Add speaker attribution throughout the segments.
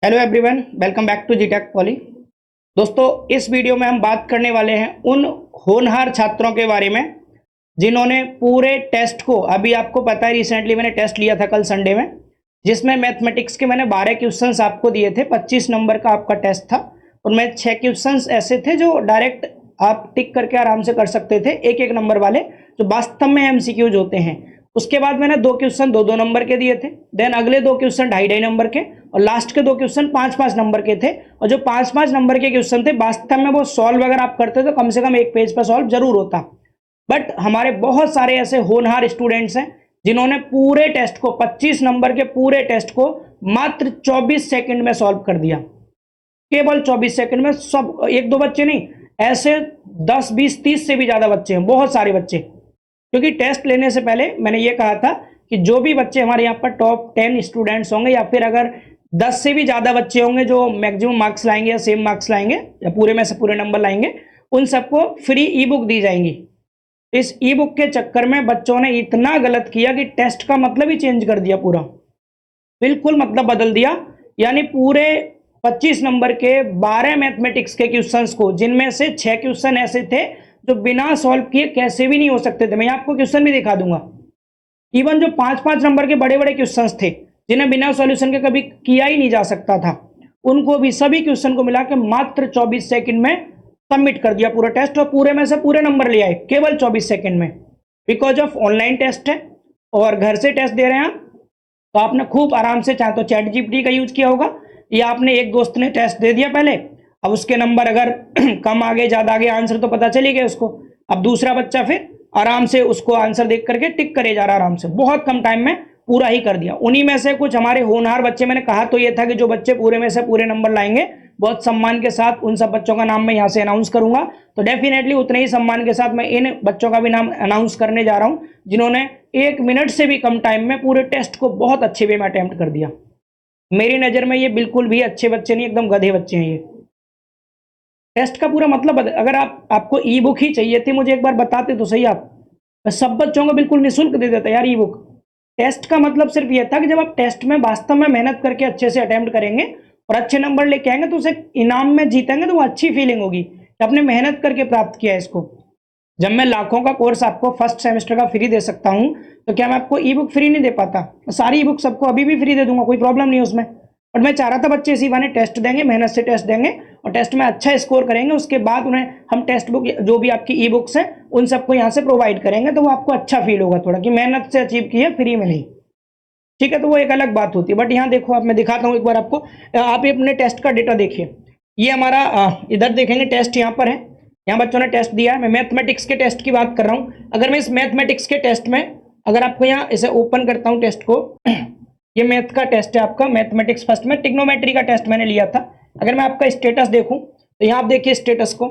Speaker 1: Hello everyone, welcome back to जीटेक Poly. दोस्तों, इस वीडियो में हम बात करने वाले हैं उन होनहार छात्रों के बारे में जिन्होंने पूरे टेस्ट को, अभी आपको पता है रिसेंटली मैंने टेस्ट लिया था कल संडे में, जिसमें मैथमेटिक्स के मैंने 12 क्वेश्चंस आपको दिए थे। 25 नंबर का आपका टेस्ट था। उनमें 6 क्वेश्चंस ऐसे थे जो डायरेक्ट आप टिक करके आराम से कर सकते थे, एक एक नंबर वाले जो वास्तव में एमसीक्यूज होते हैं। उसके बाद मैंने 2 क्वेश्चन 2-2 नंबर के दिए थे, देन अगले 2 क्वेश्चन 2.5-2.5 नंबर के, और लास्ट के 2 क्वेश्चन 5-5 नंबर के थे। और जो 5-5 नंबर के क्वेश्चन थे वास्तव में वो सॉल्व अगर आप करते तो कम से कम एक पेज पर सॉल्व जरूर होता। बट हमारे बहुत सारे ऐसे होनहार स्टूडेंट्स हैं जिन्होंने पूरे टेस्ट को, 25 नंबर के पूरे टेस्ट को मात्र 24 सेकंड में सॉल्व कर दिया। केवल 24 सेकंड में। सब 1-2 बच्चे नहीं, ऐसे 10, 20, 30 से भी ज्यादा बच्चे हैं, बहुत सारे बच्चे। क्योंकि टेस्ट लेने से पहले मैंने ये कहा था कि जो भी बच्चे हमारे यहाँ पर टॉप 10 स्टूडेंट्स होंगे, या फिर अगर 10 से भी ज्यादा बच्चे होंगे जो मैक्सिमम मार्क्स लाएंगे या सेम मार्क्स लाएंगे या पूरे में से पूरे नंबर लाएंगे, उन सबको फ्री ई बुक दी जाएंगी। इस ई बुक के चक्कर में बच्चों ने इतना गलत किया कि टेस्ट का मतलब ही चेंज कर दिया, पूरा बिल्कुल मतलब बदल दिया। यानी पूरे 25 नंबर के 12 मैथमेटिक्स के क्वेश्चंस को, जिनमें से 6 क्वेश्चन ऐसे थे जो बिना सॉल्व किए कैसे भी नहीं हो सकते थे। मैं आपको क्वेश्चन भी दिखा दूंगा। इवन जो 5-5 नंबर के बड़े बड़े क्वेश्चंस थे जिन्हें बिना सॉल्यूशन के कभी किया ही नहीं जा सकता था, उनको भी, सभी क्वेश्चन को मिला के मात्र 24 सेकंड में सबमिट कर दिया पूरा टेस्ट, और पूरे में से पूरे नंबर ले आए केवल 24 सेकंड में। बिकॉज ऑफ ऑनलाइन टेस्ट है और घर से टेस्ट दे रहे हैं आप, तो आपने खूब आराम से, चाहे तो चैट जीपीटी का यूज किया होगा, या आपने एक दोस्त ने टेस्ट दे दिया पहले, अब उसके नंबर अगर कम आगे ज्यादा आगे आंसर तो पता चली गया उसको, अब दूसरा बच्चा फिर आराम से उसको आंसर देख करके टिक करे जा रहा, आराम से बहुत कम टाइम में पूरा ही कर दिया। उन्हीं में से कुछ हमारे होनहार बच्चे, मैंने कहा तो ये था कि जो बच्चे पूरे में से पूरे नंबर लाएंगे, बहुत सम्मान के साथ उन सब बच्चों का नाम मैं यहाँ से अनाउंस करूंगा। तो डेफिनेटली उतने ही सम्मान के साथ मैं इन बच्चों का भी नाम अनाउंस करने जा रहा हूँ जिन्होंने 1 मिनट से भी कम टाइम में पूरे टेस्ट को बहुत अच्छे वे में अटेम्प्ट कर दिया। मेरी नजर में ये बिल्कुल भी अच्छे बच्चे नहीं, एकदम गधे बच्चे हैं ये। टेस्ट का पूरा मतलब अगर आपको ई बुक ही चाहिए थी, मुझे एक बार बताते तो सही आप, मैं सब बच्चों को बिल्कुल निःशुल्क दे देता यार ई बुक। टेस्ट का मतलब सिर्फ ये था कि जब आप टेस्ट में वास्तव में मेहनत करके अच्छे से अटेम्प्ट करेंगे और अच्छे नंबर लेके आएंगे तो उसे इनाम में जीतेंगे, तो वो अच्छी फीलिंग होगी कि आपने मेहनत करके प्राप्त किया है इसको। जब मैं लाखों का कोर्स आपको फर्स्ट सेमेस्टर का फ्री दे सकता हूं, तो क्या मैं आपको ई बुक फ्री नहीं दे पाता? सारी ई बुक सबको अभी भी फ्री दे दूंगा, कोई प्रॉब्लम नहीं है उसमें। बट मैं चाह रहा था बच्चे इसी बहाने टेस्ट देंगे, मेहनत से टेस्ट देंगे और टेस्ट में अच्छा स्कोर करेंगे, उसके बाद उन्हें हम टेक्स्ट बुक, जो भी आपकी ई बुक्स हैं, उन सबको यहाँ से प्रोवाइड करेंगे, तो वो आपको अच्छा फील होगा थोड़ा कि मेहनत से अचीव की है, फ्री में नहीं। ठीक है, तो वो एक अलग बात होती है। बट यहाँ देखो, आप, मैं दिखाता हूँ एक बार आपको, आप अपने टेस्ट का डेटा देखिए। ये हमारा इधर देखेंगे टेस्ट यहाँ पर है, यहाँ बच्चों ने टेस्ट दिया है। मैं मैथमेटिक्स के टेस्ट की बात कर रहा हूँ। अगर मैं इस मैथमेटिक्स के टेस्ट में, अगर आपको यहाँ इसे ओपन करता हूँ टेस्ट को, ये मैथ का टेस्ट है आपका, मैथमेटिक्स फर्स्ट में ट्रिग्नोमेट्री का टेस्ट मैंने लिया था। अगर मैं आपका स्टेटस देखूं तो यहाँ आप देखिए स्टेटस को,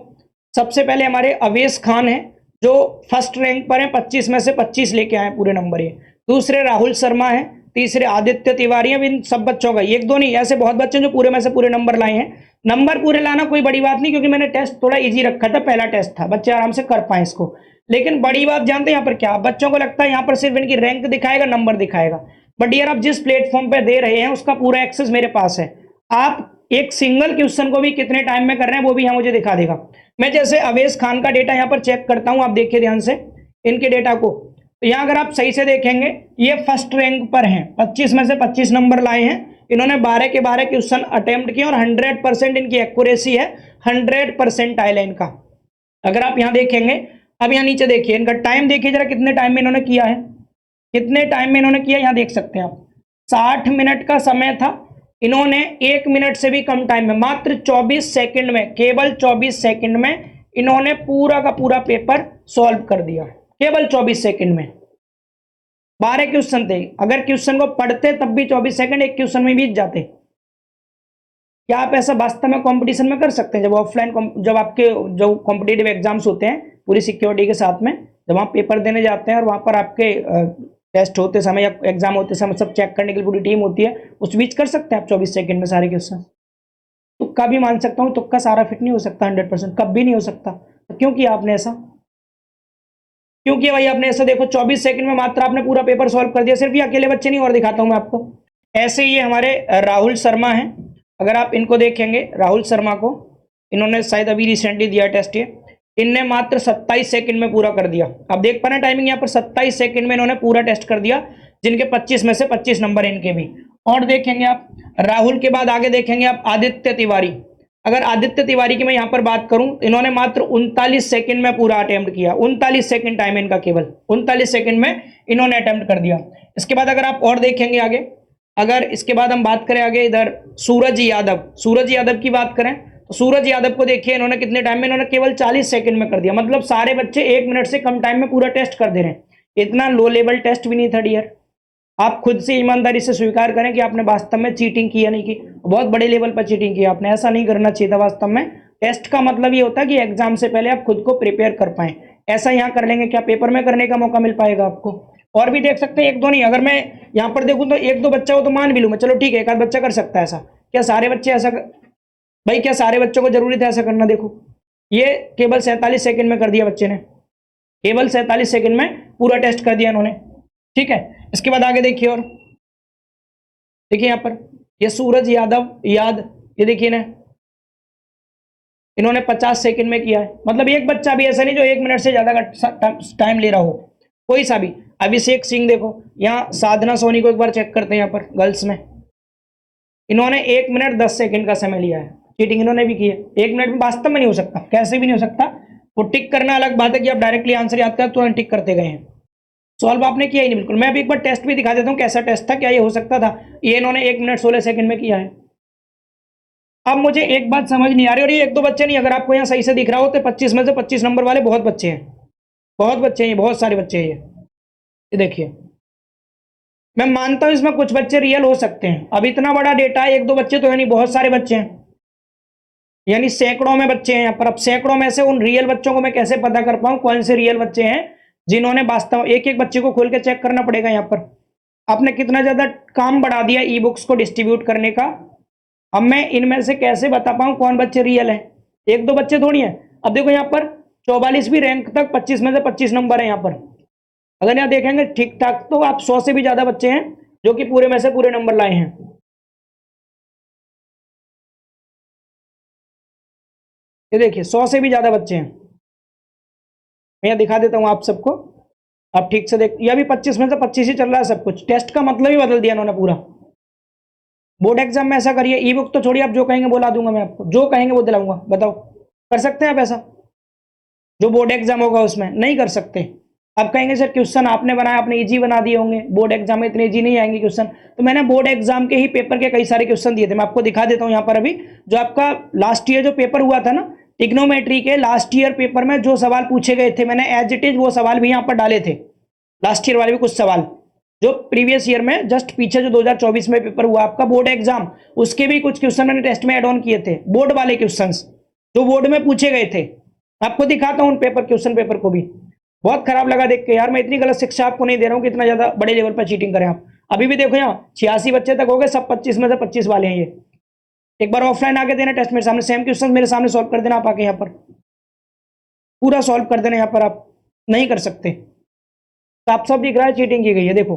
Speaker 1: सबसे पहले हमारे अवेश खान है जो फर्स्ट रैंक पर है, 25 में से 25 लेके आए पूरे नंबर ये। दूसरे राहुल शर्मा है, तीसरे आदित्य तिवारी है। इन सब बच्चों का, एक दो नहीं, ऐसे बहुत बच्चे जो पूरे में से पूरे नंबर लाए हैं। नंबर पूरे लाना कोई बड़ी बात नहीं, क्योंकि मैंने टेस्ट थोड़ा इजी रखा था, पहला टेस्ट था, बच्चे आराम से कर पाए इसको। लेकिन बड़ी बात जानते हैं यहाँ पर क्या, बच्चों को लगता है यहाँ पर सिर्फ इनकी रैंक दिखाएगा, नंबर दिखाएगा। बट यार, आप जिस प्लेटफॉर्म पे दे रहे हैं उसका पूरा एक्सेस मेरे पास है। आप एक सिंगल क्वेश्चन को भी कितने टाइम में कर रहे हैं वो भी यहाँ मुझे दिखा देगा। मैं जैसे अवेश खान का डेटा यहाँ पर चेक करता हूँ, आप देखिए ध्यान से इनके डेटा को, तो यहाँ अगर आप सही से देखेंगे ये फर्स्ट रैंक पर हैं, 25 में से 25 नंबर लाए हैं इन्होंने। 12 के 12 क्वेश्चन अटेम्प्ट किए और 100% इनकी एक्यूरेसी है, 100% आइल है इनका। अगर आप यहाँ देखेंगे, अब यहाँ नीचे देखिए इनका टाइम देखिए जरा, कितने टाइम में इन्होंने किया है, कितने टाइम में इन्होंने किया, यहाँ देख सकते हैं आप। 60 मिनट का समय था, इन्होंने 1 मिनट से भी कम टाइम में, मात्र 24 सेकंड में, केवल 24 सेकंड में इन्होंने पूरा का पूरा पेपर सॉल्व कर दिया, केवल 24 सेकंड में। 12 क्वेश्चन थे, अगर क्वेश्चन को पढ़ते तब भी 24 सेकंड एक क्वेश्चन में बीत जाते। क्या आप ऐसा वास्तव में कंपटीशन में कर सकते हैं? जब ऑफलाइन, जब आपके जो कॉम्पिटिटिव एग्जाम्स होते हैं पूरी सिक्योरिटी के साथ में, जब आप पेपर देने जाते हैं और वहां पर आपके टेस्ट होते समय या एग्जाम होते समय सब चेक करने के लिए पूरी टीम होती है, उस बीच कर सकते हैं आप 24 सेकंड में सारे क्वेश्चन? तुक्का भी मान सकता हूँ, तुक्का सारा फिट नहीं हो सकता 100%, कब भी नहीं हो सकता। तो क्यों किया आपने ऐसा? क्यों किया भाई आपने ऐसा? देखो 24 सेकंड में मात्र आपने पूरा पेपर सॉल्व कर दिया। सिर्फ ये अकेले बच्चे नहीं, और दिखाता हूँ मैं आपको। ऐसे ये हमारे राहुल शर्मा हैं, अगर आप इनको देखेंगे, राहुल शर्मा को, इन्होंने शायद अभी रिसेंटली दिया टेस्ट ये, इनने मात्र 27 सेकंड में पूरा कर दिया। आप देख पा रहे हैं टाइमिंग यहाँ पर 27 सेकंड में इन्होंने पूरा टेस्ट कर दिया, जिनके 25 में से 25 नंबर इनके भी। और देखेंगे आप राहुल के बाद आगे देखेंगे आप आदित्य तिवारी। अगर आदित्य तिवारी की मैं यहाँ पर बात करूं, इन्होंने मात्र 39 सेकंड में पूरा अटेम्प्ट किया। 39 सेकंड टाइम इनका, केवल 39 सेकंड में इन्होंने अटेम्प्ट कर दिया। इसके बाद अगर आप और देखेंगे आगे, अगर इसके बाद हम बात करें आगे इधर सूरज यादव, सूरज यादव की बात करें तो सूरज यादव को देखिए इन्होंने कितने टाइम में, इन्होंने केवल 40 सेकंड में कर दिया। मतलब सारे बच्चे 1 मिनट से कम टाइम में पूरा टेस्ट कर दे रहे हैं। इतना लो लेवल टेस्ट भी नहीं था डियर। आप खुद से ईमानदारी से स्वीकार करें कि आपने वास्तव में चीटिंग की या नहीं की। बहुत बड़े लेवल पर चीटिंग की आपने, ऐसा नहीं करना चाहिए था। वास्तव में टेस्ट का मतलब ये होता है कि एग्जाम से पहले आप खुद को प्रिपेयर कर पाए। ऐसा यहाँ कर लेंगे क्या पेपर में करने का मौका मिल पाएगा आपको? और भी देख सकते हैं, एक दो नहीं, अगर मैं यहाँ पर देखूं तो एक दो बच्चा हो तो मान भी लूं मैं, चलो ठीक है एक आध बच्चा कर सकता है ऐसा। क्या सारे बच्चे ऐसा भाई क्या सारे बच्चों को जरूरी था ऐसा करना? देखो ये केवल 47 सेकंड में कर दिया बच्चे ने, केवल 47 सेकंड में पूरा टेस्ट कर दिया इन्होंने। ठीक है, इसके बाद आगे देखिए, और देखिए यहाँ पर ये सूरज यादव ये देखिए ना, इन्होंने 50 सेकंड में किया है। मतलब एक बच्चा भी ऐसा नहीं जो 1 मिनट से ज्यादा का टाइम ले रहा हो, कोई सा भी। अभिषेक सिंह देखो, यहाँ साधना सोनी को एक बार चेक करते हैं, यहाँ पर गर्ल्स में इन्होंने 1 मिनट 10 सेकंड का समय लिया है। चीटिंग इन्होंने भी की है। 1 मिनट में वास्तव में नहीं हो सकता, कैसे भी नहीं हो सकता। वो टिक करना अलग बात है कि आप डायरेक्टली आंसर याद कर तुरंत टिक करते गए हैं, सॉल्व आपने किया ही नहीं बिल्कुल। मैं अभी एक बार टेस्ट भी दिखा देता हूँ कैसा टेस्ट था, क्या ये हो सकता था। ये इन्होंने 1 मिनट 16 सेकंड में किया है। अब मुझे एक बात समझ नहीं आ रही, और ये एक दो बच्चे नहीं, अगर आपको यहाँ सही से दिख रहा हो तो 25 में से 25 नंबर वाले बहुत बच्चे हैं, बहुत बच्चे हैं, बहुत सारे बच्चे हैं ये देखिए। मैं मानता हूं इसमें कुछ बच्चे रियल हो सकते हैं। अब इतना बड़ा डेटा है, एक दो बच्चे तो है नहीं, बहुत सारे बच्चे हैं, यानी सैकड़ों में बच्चे हैं यहाँ पर। अब सैकड़ों में से उन रियल बच्चों को मैं कैसे पता कर पाऊं कौन से रियल बच्चे हैं जिन्होंने वास्तव, एक एक बच्चे को खोल के चेक करना पड़ेगा यहाँ पर। आपने कितना ज्यादा काम बढ़ा दिया ई बुक्स को डिस्ट्रीब्यूट करने का। अब मैं इनमें से कैसे बता पाऊं कौन बच्चे रियल है? एक दो बच्चे थोड़ी है। अब देखो यहाँ पर 44वीं रैंक तक 25 में से 25 नंबर है यहाँ पर। अगर यहाँ देखेंगे ठीक ठाक तो आप 100 से भी ज्यादा बच्चे हैं जो कि पूरे में से पूरे नंबर लाए हैं। ये देखिए 100 से भी ज्यादा बच्चे हैं। मैं यहाँ दिखा देता हूँ आप सबको, आप ठीक से देख, ये भी 25 में से 25 ही चल रहा है सब कुछ। टेस्ट का मतलब ही बदल दिया इन्होंने पूरा। बोर्ड एग्जाम में ऐसा करिए, ई बुक तो छोड़िए, आप जो कहेंगे बोला दूंगा मैं आपको, जो कहेंगे वो दिलाऊंगा। बताओ कर सकते हैं आप ऐसा? जो बोर्ड एग्जाम होगा उसमें नहीं कर सकते। आप कहेंगे सर क्वेश्चन आपने बनाया, आपने इजी बना दिए होंगे, बोर्ड एग्जाम में इतने इजी नहीं आएंगे क्वेश्चन। तो मैंने बोर्ड एग्जाम के ही पेपर के कई सारे क्वेश्चन दिए थे, मैं आपको दिखा देता हूं यहाँ पर। अभी जो आपका लास्ट ईयर जो पेपर हुआ था ना टिग्नोमेट्री के, लास्ट ईयर पेपर में जो सवाल पूछे गए थे मैंने एज इट इज वो सवाल भी यहाँ पर डाले थे। लास्ट ईयर वाले भी कुछ सवाल जो प्रीवियस ईयर में जस्ट पीछे जो 2024 में पेपर हुआ आपका बोर्ड एग्जाम, उसके भी कुछ क्वेश्चन मैंने टेस्ट में एड ऑन किए थे, बोर्ड वाले क्वेश्चंस जो बोर्ड में पूछे गए थे। आपको दिखाता हूं पेपर, क्वेश्चन पेपर को भी। बहुत खराब लगा देख के यार, मैं इतनी गलत शिक्षा आपको नहीं दे रहा हूं कि इतना ज्यादा बड़े लेवल पर चीटिंग करें आप। अभी भी देखो यहाँ 86 बच्चे तक हो गए, सब 25 में से 25 वाले हैं ये। एक बार ऑफलाइन आके देना टेस्ट मेरे सामने, सेम क्वेश्चन मेरे सामने सॉल्व कर देना आप आके, यहाँ पर पूरा सॉल्व कर देना। यहाँ पर आप नहीं कर सकते, साफ साफ दिख रहा है चीटिंग की गई है। देखो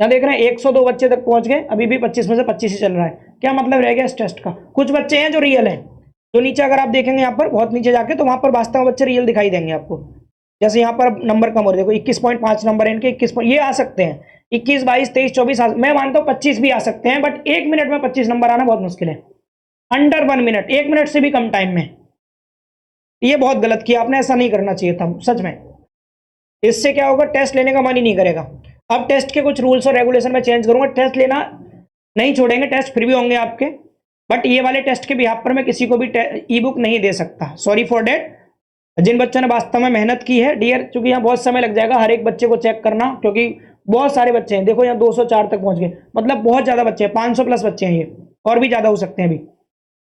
Speaker 1: यहाँ देख रहे हैं 102 बच्चे तक पहुंच गए, अभी भी 25 में से 25 ही चल रहा है। क्या मतलब रह गया इस टेस्ट का? कुछ बच्चे हैं जो रियल है, जो नीचे अगर आप देखेंगे यहाँ पर बहुत नीचे जाके तो वहां पर वास्तव में बच्चे रियल दिखाई देंगे आपको। जैसे यहाँ पर नंबर कम हो रहे, देखो 21.5 नंबर है इनके, 21 ये आ सकते हैं, 21, 22, 23, 24, मैं मानता हूँ 25 भी आ सकते हैं, बट 1 मिनट में 25 नंबर आना बहुत मुश्किल है। अंडर 1 मिनट, 1 मिनट से भी कम टाइम में। ये बहुत गलत किया आपने, ऐसा नहीं करना चाहिए था सच में। इससे क्या होगा, टेस्ट लेने का मन ही नहीं करेगा। अब टेस्ट के कुछ रूल्स और रेगुलेशन में चेंज करूंगा, टेस्ट लेना नहीं छोड़ेंगे, टेस्ट फिर भी होंगे आपके, बट ये वाले टेस्ट के बिहाफ पर मैं किसी को भी ई बुक नहीं दे सकता, सॉरी फॉर डेट। जिन बच्चों ने वास्तव में मेहनत की है डियर, क्योंकि यहाँ बहुत समय लग जाएगा हर एक बच्चे को चेक करना, क्योंकि बहुत सारे बच्चे हैं। देखो यहाँ 204 तक पहुंच गए, मतलब बहुत ज्यादा बच्चे हैं, 500 प्लस बच्चे हैं ये, और भी ज्यादा हो सकते हैं अभी।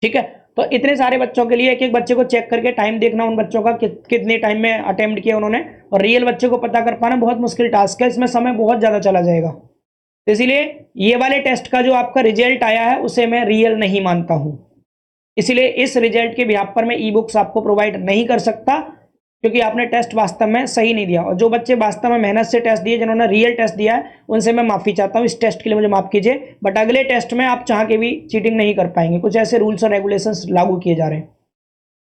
Speaker 1: ठीक है, तो इतने सारे बच्चों के लिए एक एक बच्चे को चेक करके टाइम देखना उन बच्चों का कितने टाइम में अटेम्प्ट किया उन्होंने, और रियल बच्चे को पता कर पाना बहुत मुश्किल टास्क है, इसमें समय बहुत ज्यादा चला जाएगा। तो इसीलिए ये वाले टेस्ट का जो आपका रिजल्ट आया है उसे मैं रियल नहीं मानता हूं, इसीलिए इस रिजल्ट के बिहाफ पर मैं ई बुक्स आपको प्रोवाइड नहीं कर सकता। क्योंकि आपने टेस्ट वास्तव में सही नहीं दिया। और जो बच्चे वास्तव में मेहनत से टेस्ट दिए, जिन्होंने रियल टेस्ट दिया है, उनसे मैं माफ़ी चाहता हूँ, इस टेस्ट के लिए मुझे माफ़ कीजिए। बट अगले टेस्ट में आप चाह के भी चीटिंग नहीं कर पाएंगे, कुछ ऐसे रूल्स और रेगुलेशंस लागू किए जा रहे हैं।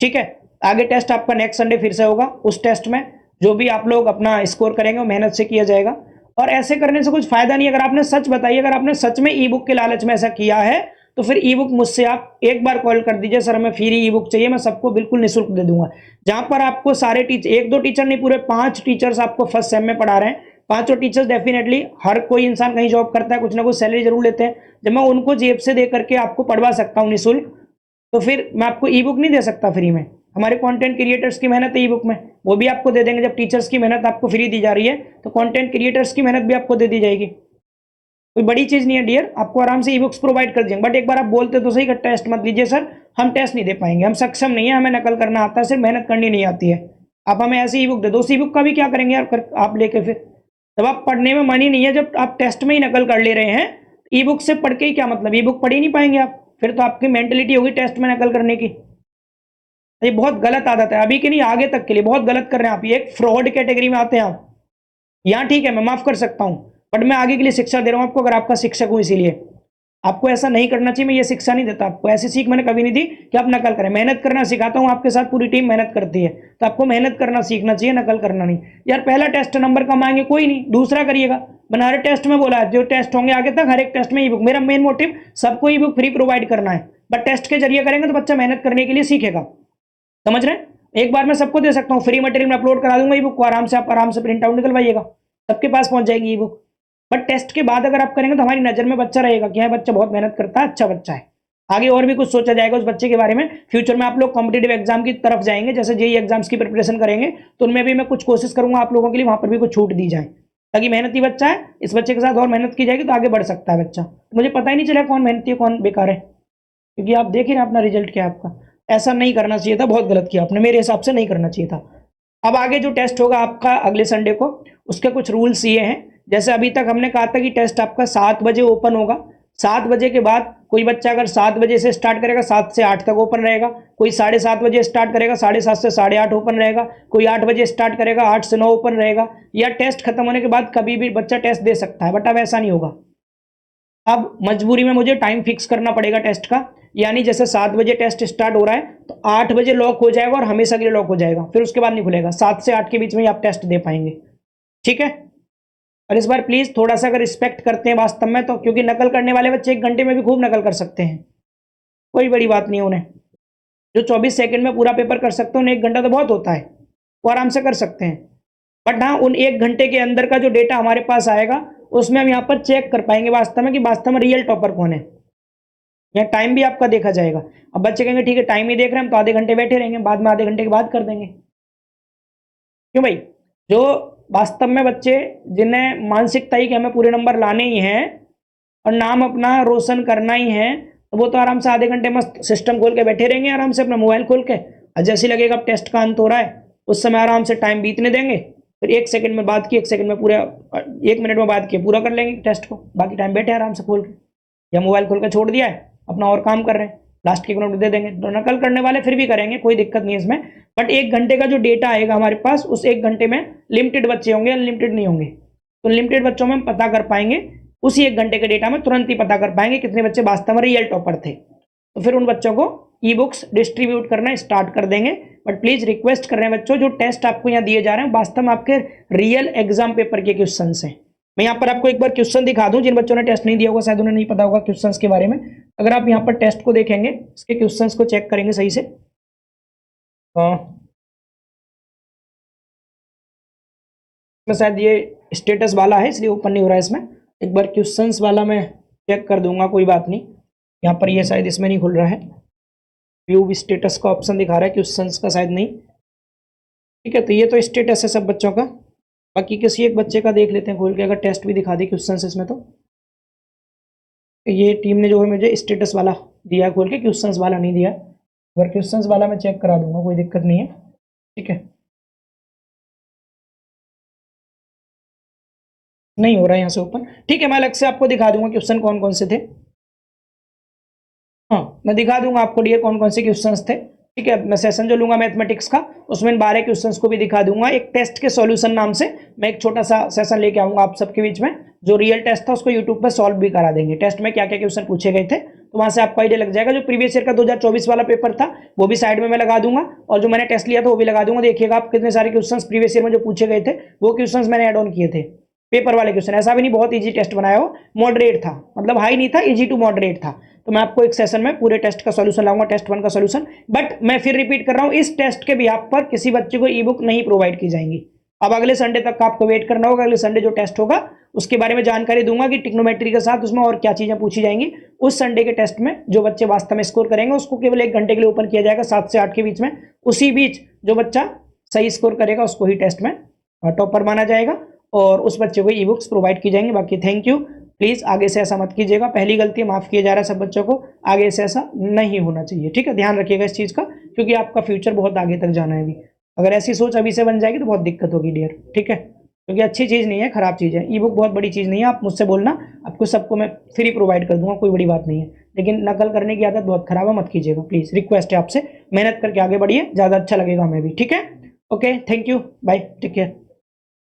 Speaker 1: ठीक है, आगे टेस्ट आपका नेक्स्ट संडे फिर से होगा। उस टेस्ट में जो भी आप लोग अपना स्कोर करेंगे वो मेहनत से किया जाएगा, और ऐसे करने से कुछ फायदा नहीं। अगर आपने सच बताई, अगर आपने सच में ई बुक के लालच में ऐसा किया है, तो फिर ई बुक मुझसे आप एक बार कॉल कर दीजिए, सर हमें फ्री ई बुक चाहिए, मैं सबको बिल्कुल निःशुल्क दे दूंगा। जहां पर आपको सारे टीचर, एक दो टीचर नहीं, पूरे 5 टीचर्स आपको फर्स्ट सेम में पढ़ा रहे हैं, पांचों टीचर्स डेफिनेटली, हर कोई इंसान कहीं जॉब करता है, कुछ ना कुछ सैलरी जरूर लेते हैं। जब मैं उनको जेब से दे करके आपको पढ़वा सकता हूँ निःशुल्क, तो फिर मैं आपको ई बुक नहीं दे सकता फ्री में। हमारे कंटेंट क्रिएटर्स की मेहनत है ई बुक में, वो भी आपको दे देंगे। जब टीचर्स की मेहनत आपको फ्री दी जा रही है, तो कंटेंट क्रिएटर्स की मेहनत भी आपको दे दी जाएगी। कोई बड़ी चीज नहीं है डियर, आपको आराम से ई बुक्स प्रोवाइड कर देंगे। बट एक बार आप बोलते तो सही कि टेस्ट मत लीजिए सर, हम टेस्ट नहीं दे पाएंगे, हम सक्षम नहीं है, हमें नकल करना आता है, सिर्फ मेहनत करनी नहीं आती है। आप हमें ऐसी ई बुक दे दो, उस ई बुक का भी क्या करेंगे यार आप लेके? फिर जब आप पढ़ने में मन ही नहीं है, जब आप टेस्ट में ही नकल कर ले रहे हैं, ई बुक से पढ़ के ही क्या मतलब? ई बुक पढ़ ही नहीं पाएंगे आप, फिर तो आपकी मेंटेलिटी होगी टेस्ट में नकल करने की। ये बहुत गलत आदत है, अभी के नहीं आगे तक के लिए बहुत गलत कर रहे हैं आप। ये एक फ्रॉड कैटेगरी में आते हैं आप। यहाँ ठीक है, मैं माफ कर सकता हूँ, बट मैं आगे के लिए शिक्षा दे रहा हूँ आपको, अगर आपका शिक्षक हूँ, इसीलिए आपको ऐसा नहीं करना चाहिए। मैं ये शिक्षा नहीं देता आपको, ऐसी सीख मैंने कभी नहीं दी कि आप नकल करें। मेहनत करना सिखाता हूँ, आपके साथ पूरी टीम मेहनत करती है, तो आपको मेहनत करना सीखना चाहिए, नकल करना नहीं। यार पहला टेस्ट नंबर कम आएंगे कोई नहीं, दूसरा करिएगा। मैंने हर टेस्ट में बोला है, जो टेस्ट होंगे आगे तक, हर एक टेस्ट में ई बुक, मेरा मेन मोटिव सबको ई बुक फ्री प्रोवाइड करना है। बट टेस्ट के जरिए करेंगे तो बच्चा मेहनत करने के लिए सीखेगा, समझ रहे हैं? एक बार मैं सबको दे सकता हूँ फ्री मटेरियल में, अपलोड करा दूंगा ई बुक को, आराम से आप आराम से प्रिंट आउट निकलवाइएगा, सबके पास पहुंच जाएगी ई बुक। बट टेस्ट के बाद अगर आप करेंगे तो हमारी नजर में बच्चा रहेगा कि यह बच्चा बहुत मेहनत करता है, अच्छा बच्चा है। आगे और भी कुछ सोचा जाएगा उस बच्चे के बारे में। फ्यूचर में आप लोग कॉम्पिटेटिव एग्जाम की तरफ जाएंगे, जैसे जेई एग्जाम्स की प्रिपरेशन करेंगे, तो उनमें भी मैं कुछ कोशिश करूंगा आप लोगों के लिए, वहां पर भी कुछ छूट दी जाए, ताकि मेहनती बच्चा है, इस बच्चे के साथ और मेहनत की जाएगी तो आगे बढ़ सकता है बच्चा। मुझे पता ही नहीं चला कौन मेहनती है कौन बेकार है, क्योंकि आप देख ही ना अपना रिजल्ट क्या है आपका। ऐसा नहीं करना चाहिए था, बहुत गलत किया आपने, मेरे हिसाब से नहीं करना चाहिए था। अब आगे जो टेस्ट होगा आपका अगले संडे को, उसके कुछ रूल्स ये हैं। जैसे अभी तक हमने कहा था कि टेस्ट आपका 7 बजे ओपन होगा। 7 बजे के बाद कोई बच्चा अगर 7 बजे से स्टार्ट करेगा, 7 से 8 तक ओपन रहेगा। कोई 7:30 बजे स्टार्ट करेगा, 7:30 से 8:30 ओपन रहेगा। कोई 8 बजे स्टार्ट करेगा, 8 से 9 ओपन रहेगा। या टेस्ट खत्म होने के बाद कभी भी बच्चा टेस्ट दे सकता है, बट अब ऐसा नहीं होगा। अब मजबूरी में मुझे टाइम फिक्स करना पड़ेगा टेस्ट का, यानी जैसे 7 बजे टेस्ट स्टार्ट हो रहा है, तो 8 बजे लॉक हो जाएगा और हमेशा के लिए लॉक हो जाएगा, फिर उसके बाद नहीं खुलेगा। 7 से 8 के बीच में ही आप टेस्ट दे पाएंगे, ठीक है? और इस बार प्लीज थोड़ा सा अगर रिस्पेक्ट करते हैं वास्तव में तो, क्योंकि नकल करने वाले बच्चे 1 घंटे में भी खूब नकल कर सकते हैं, कोई बड़ी बात नहीं है उन्हें। जो 24 सेकंड में पूरा पेपर कर सकते हैं उन्हें 1 घंटा तो बहुत होता है, वो आराम से कर सकते हैं। बट हाँ, उन 1 घंटे के अंदर का जो डेटा हमारे पास आएगा, उसमें हम यहाँ पर चेक कर पाएंगे वास्तव में कि वास्तव में रियल टॉपर कौन है। यहाँ टाइम भी आपका देखा जाएगा। अब बच्चे कहेंगे ठीक है टाइम ही देख रहे हैं हम, तो आधे घंटे बैठे रहेंगे, बाद में आधे घंटे के बाद कर देंगे। क्यों भाई? जो वास्तव में बच्चे जिन्हें मानसिकता ही कि हमें पूरे नंबर लाने ही हैं और नाम अपना रोशन करना ही है, तो वो तो आराम से आधे घंटे मस्त सिस्टम खोल के बैठे रहेंगे, आराम से अपना मोबाइल खोल के, और जैसे लगेगा अब टेस्ट का अंत हो रहा है, उस समय आराम से टाइम बीतने देंगे, फिर 1 सेकंड में बात की, 1 सेकंड में पूरा, 1 मिनट में बात की, पूरा कर लेंगे टेस्ट को। बाकी टाइम बैठे आराम से खोल के, या मोबाइल खोल के छोड़ दिया है, अपना और काम कर रहे हैं, लास्ट के मिनट दे देंगे। तो नकल करने वाले फिर भी करेंगे, कोई दिक्कत नहीं है इसमें। बट 1 घंटे का जो डेटा आएगा हमारे पास, उस 1 घंटे में लिमिटेड बच्चे होंगे, अनलिमिटेड नहीं होंगे। तो लिमिटेड बच्चों में हम पता कर पाएंगे, उसी 1 घंटे के डेटा में तुरंत ही पता कर पाएंगे कितने बच्चे वास्तव में रियल टॉपर थे। तो फिर उन बच्चों को ई बुक्स डिस्ट्रीब्यूट करना स्टार्ट कर देंगे। बट प्लीज रिक्वेस्ट कर रहे हैं बच्चों, जो टेस्ट आपको यहाँ दिए जा रहे हैं वास्तव में आपके रियल एग्जाम पेपर के क्वेश्चन हैं। मैं यहाँ पर आपको एक बार क्वेश्चन दिखा दूं, जिन बच्चों ने टेस्ट नहीं दिया होगा शायद उन्हें नहीं पता होगा क्वेश्चंस के बारे में। अगर आप यहाँ पर टेस्ट को देखेंगे, इसके क्वेश्चंस को चेक करेंगे सही से, शायद ये स्टेटस वाला है इसलिए ओपन नहीं हो रहा है इसमें। एक बार क्वेश्चंस वाला मैं चेक कर दूंगा, कोई बात नहीं। यहाँ पर ये शायद इसमें नहीं खुल रहा है, व्यू स्टेटस का ऑप्शन दिखा रहा है, क्वेश्चंस का शायद नहीं। ठीक है, तो ये तो स्टेटस है सब बच्चों का। बाकी किसी एक बच्चे का देख लेते हैं खोल के, अगर टेस्ट भी दिखा दे क्वेश्चंस इसमें तो। ये टीम ने जो है मुझे स्टेटस वाला दिया खोल के, क्वेश्चंस वाला नहीं दिया। अगर क्वेश्चंस वाला मैं चेक करा दूंगा, कोई दिक्कत नहीं है, ठीक है। नहीं हो रहा है यहाँ से ओपन, ठीक है, मैं अलग से आपको दिखा दूंगा क्वेश्चन कौन कौन से थे। हाँ, मैं दिखा दूंगा आपको डियर कौन कौन से क्वेश्चंस थे, ठीक है। मैं सेशन जो लूंगा मैथमेटिक्स का उसमें इन 12 क्वेश्चंस को भी दिखा दूंगा। एक टेस्ट के सॉल्यूशन नाम से मैं एक छोटा सा सेशन लेके आऊंगा आप सबके बीच में, जो रियल टेस्ट था उसको यूट्यूब पर सॉल्व भी करा देंगे। टेस्ट में क्या क्या क्वेश्चन पूछे गए थे तो वहां से आपको आइडिया लग जाएगा। जो प्रीवियस ईयर का 2024 वाला पेपर था वो भी साइड में मैं लगा दूंगा, और जो मैंने टेस्ट लिया था वो भी लगा दूंगा। देखिएगा आप कितने सारे क्वेश्चन प्रीवियस ईयर में जो पूछे गए थे वो क्वेश्चन मैंने एड ऑन किए थे। पेपर वाले क्वेश्चन, ऐसा भी नहीं बहुत इजी टेस्ट बनाया हो, मॉडरेट था, मतलब हाई नहीं था, इजी टू मॉडरेट था। तो मैं आपको एक सेशन में पूरे टेस्ट का सॉल्यूशन लाऊंगा, टेस्ट 1 का सॉल्यूशन। बट मैं फिर रिपीट कर रहा हूं, इस टेस्ट के बिहाफ पर किसी बच्चे को ई बुक नहीं प्रोवाइड की जाएंगी। अब अगले संडे तक का आपको वेट करना होगा। अगले संडे जो टेस्ट होगा उसके बारे में जानकारी दूंगा कि टिक्नोमेट्री के साथ उसमें और क्या चीजें पूछी जाएंगी। उस संडे के टेस्ट में जो बच्चे वास्तव में स्कोर करेंगे उसको केवल 1 घंटे के लिए ओपन किया जाएगा 7 से 8 के बीच में। उसी बीच जो बच्चा सही स्कोर करेगा उसको ही टेस्ट में टॉपर माना जाएगा और उस बच्चे को ई बुक्स प्रोवाइड की जाएंगी। बाकी थैंक यू, प्लीज आगे से ऐसा मत कीजिएगा। पहली गलती माफ किया जा रहा है सब बच्चों को, आगे से ऐसा नहीं होना चाहिए। ठीक है, ध्यान रखिएगा इस चीज का, क्योंकि आपका फ्यूचर बहुत आगे तक जाना है अभी। अगर ऐसी सोच अभी से बन जाएगी तो बहुत दिक्कत होगी डियर। ठीक है, क्योंकि अच्छी चीज नहीं है, खराब चीज है। ई बुक बहुत बड़ी चीज नहीं है। आप मुझसे बोलना, आपको सबको मैं फ्री प्रोवाइड कर दूंगा, कोई बड़ी बात नहीं है। लेकिन नकल करने की आदत बहुत खराब है, मत कीजिएगा प्लीज। रिक्वेस्ट है आपसे, मेहनत करके आगे बढ़िए, ज्यादा अच्छा लगेगा हमें भी। ठीक है, okay, thank you, bye, take care.